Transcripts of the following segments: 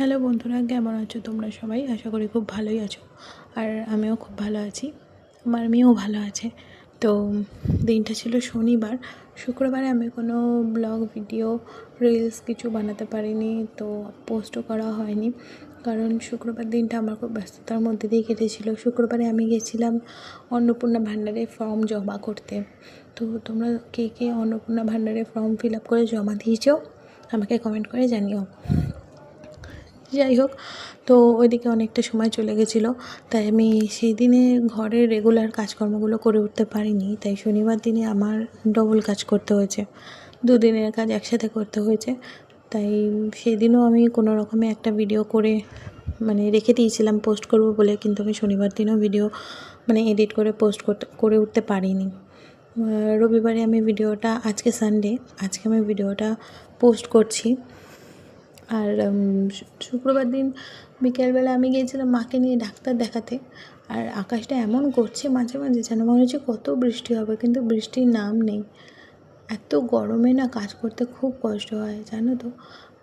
Hello বন্ধুরা, কেমন আছো তোমরা সবাই? আশা করি খুব ভালোই আছো। আর আমিও খুব ভালো আছি, আমার মেয়েও ভালো আছে। তো দিনটা ছিল শনিবার। শুক্রবারে আমি কোনো ব্লগ ভিডিও রিলস কিছু বানাতে পারিনি, তো পোস্টও করা হয়নি, কারণ শুক্রবার দিনটা আমার খুব ব্যস্ততার মধ্যে দিয়ে কেটেছিল। শুক্রবারে আমি গেছিলাম অন্নপূর্ণা ভাণ্ডারে ফর্ম জমা করতে। তো তোমরা কে কে অন্নপূর্ণা ভাণ্ডারে ফর্ম ফিল আপ করে জমা দিয়েছো আমাকে কমেন্ট করে জানিও। যাই হোক, তো ওইদিকে অনেকটা সময় চলে গেছিলো, তাই আমি সেই দিনে ঘরের রেগুলার কাজকর্মগুলো করে উঠতে পারিনি। তাই শনিবার দিনে আমার ডবল কাজ করতে হয়েছে, দুদিনের কাজ একসাথে করতে হয়েছে। তাই সেই দিনও আমি কোনো রকমে একটা ভিডিও করে রেখে দিয়েছিলাম পোস্ট করব বলে, কিন্তু আমি শনিবার দিনও ভিডিও এডিট করে পোস্ট করে উঠতে পারিনি। রবিবারে আমি ভিডিওটা, আজকে সানডে, আজকে আমি ভিডিওটা পোস্ট করছি। আর শুক্রবার দিন বিকেলবেলা আমি গিয়েছিলাম মাকে নিয়ে ডাক্তার দেখাতে। আর আকাশটা এমন করছে মাঝে মাঝে, যেন মনে হচ্ছে কত বৃষ্টি হবে, কিন্তু বৃষ্টির নাম নেই। এত গরমে না কাজ করতে খুব কষ্ট হয়, জানো তো।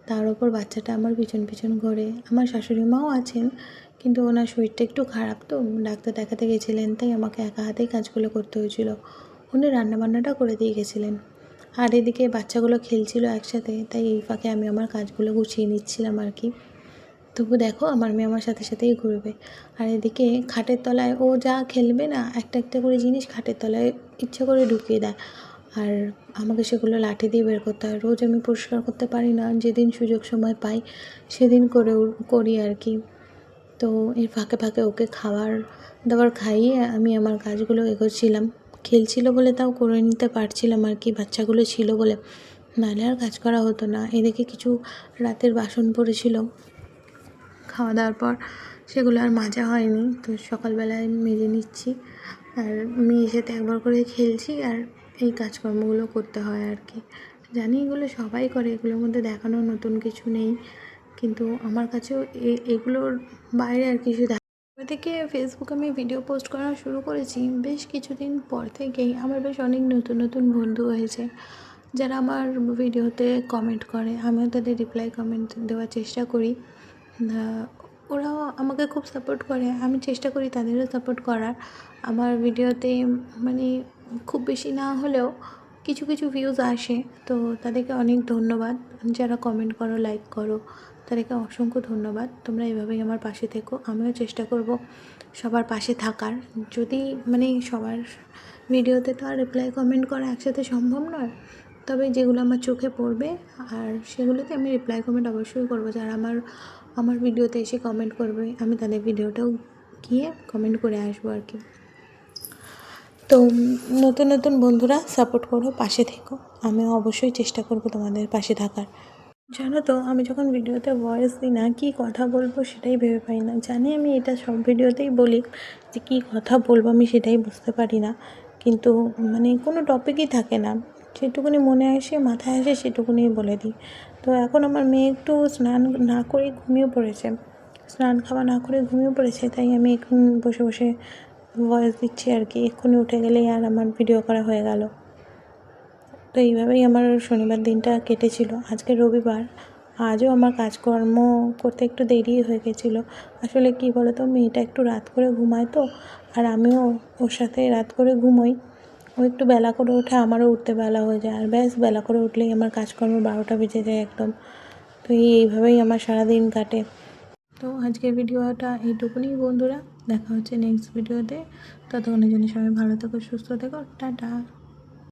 তার ওপর বাচ্চাটা আমার পিছন পিছন ঘোরে। আমার শাশুড়ি মাও আছেন, কিন্তু ওনার শরীরটা একটু খারাপ, তো ডাক্তার দেখাতে গেছিলেন, তাই আমাকে একা হাতেই কাজগুলো করতে হয়েছিল। উনি রান্নাবান্নাটা করে দিয়ে গেছিলেন, আর এদিকে বাচ্চাগুলো খেলছিল একসাথে, তাই এই ফাঁকে আমি আমার কাজগুলো গুছিয়ে নিচ্ছিলাম আর কি। তবু দেখো, আমার মেয়ে আমার সাথে সাথেই ঘুরবে। আর এদিকে খাটের তলায় ও যা খেলবে না, একটা একটা করে জিনিস খাটের তলায় ইচ্ছা করে ঢুকিয়ে দেয়, আর আমাকে সেগুলো লাঠি দিয়ে বের করতে হয়। রোজ আমি পরিষ্কার করতে পারি না, যেদিন সুযোগ সময় পাই সেদিন করি আর কি। তো এর ফাঁকে ফাঁকে ওকে খাবার দাবার খাইয়ে আমি আমার কাজগুলো এগোচ্ছিলাম। খেলছিল বলে তাও করে নিতে পারছিলাম আর কি, বাচ্চাগুলো ছিল বলে, নাহলে আর কাজ করা হতো না। এদিকে কিছু রাতের বাসন পড়েছিল খাওয়া দাওয়ার পর, সেগুলো আর মাজা হয়নি, তো সকালবেলায় মেজে নিচ্ছি। আর মেয়ের সাথে একবার করে খেলছি, আর এই কাজকর্মগুলো করতে হয় আর কি। জানি এগুলো সবাই করে, এগুলোর মধ্যে দেখানোর নতুন কিছু নেই, কিন্তু আমার কাছেও এগুলোর বাইরে আর কিছু থেকে ফেসবুকে আমি ভিডিও পোস্ট করা শুরু করেছি বেশ কিছুদিন পর থেকেই। আমার বেশ অনেক নতুন নতুন বন্ধু হয়েছে, যারা আমার ভিডিওতে কমেন্ট করে, আমিও তাদের রিপ্লাই কমেন্ট দেওয়ার চেষ্টা করি। ওরাও আমাকে খুব সাপোর্ট করে, আমি চেষ্টা করি তাদেরও সাপোর্ট করার। আমার ভিডিওতে খুব বেশি না হলেও কিছু কিছু ভিউজ আসে, তো তাদেরকে অনেক ধন্যবাদ। যারা কমেন্ট করো, লাইক করো, তাদেরকে অসংখ্য ধন্যবাদ। তোমরা এভাবেই আমার পাশে থেকো, আমিও চেষ্টা করব সবার পাশে থাকার। যদি সবার ভিডিওতে তো আর রিপ্লাই কমেন্ট করা একসাথে সম্ভব নয়, তবে যেগুলো আমার চোখে পড়বে আর সেগুলোতে আমি রিপ্লাই কমেন্ট অবশ্যই করব। যারা আমার ভিডিওতে এসে কমেন্ট করবে, আমি তাদের ভিডিওটাও গিয়ে কমেন্ট করে আসবো আর কি। তো নতুন নতুন বন্ধুরা সাপোর্ট করো, পাশে থেকো, আমিও অবশ্যই চেষ্টা করব তোমাদের পাশে থাকার। জানো তো, আমি যখন ভিডিওতে ভয়েস দিই না, কী কথা বলবো সেটাই ভেবে পাই না। জানি আমি এটা সব ভিডিওতেই বলি যে কী কথা বলবো আমি সেটাই বুঝতে পারি না, কিন্তু কোনো টপিকই থাকে না, যেটুকুনি মনে আসে মাথায় আসে সেটুকুনি বলে দিই। তো এখন আমার মেয়ে একটু স্নান না করে ঘুমিয়ে পড়েছে, স্নান খাওয়া না করে ঘুমিয়ে পড়েছে, তাই আমি এখন বসে বসে ভয়েস দিচ্ছি আর কি। এক্ষুনি উঠে গেলেই আর আমার ভিডিও করা হয়ে গেল। তো এইভাবেই আমার শনিবার দিনটা কেটেছিল। আজকে রবিবার, আজও আমার কাজকর্ম করতে একটু দেরি হয়ে গেছিলো। আসলে কী বলো তো, মেয়েটা একটু রাত করে ঘুমায় তো, আর আমিও ওর সাথে রাত করে ঘুমোই। ও একটু বেলা করে ওঠে, আমারও উঠতে বেলা হয়ে যায়, আর ব্যাস বেলা করে উঠলেই আমার কাজকর্ম 12টা বেজে যায় একদম। তো এইভাবেই আমার সারাদিন কাটে। তো আজকের ভিডিওটা এইটুকুনি বন্ধুরা, দেখা হচ্ছে নেক্সট ভিডিওতে। ততক্ষণের জন্য সবাই ভালো থেকো, সুস্থ থেকো, টাটা।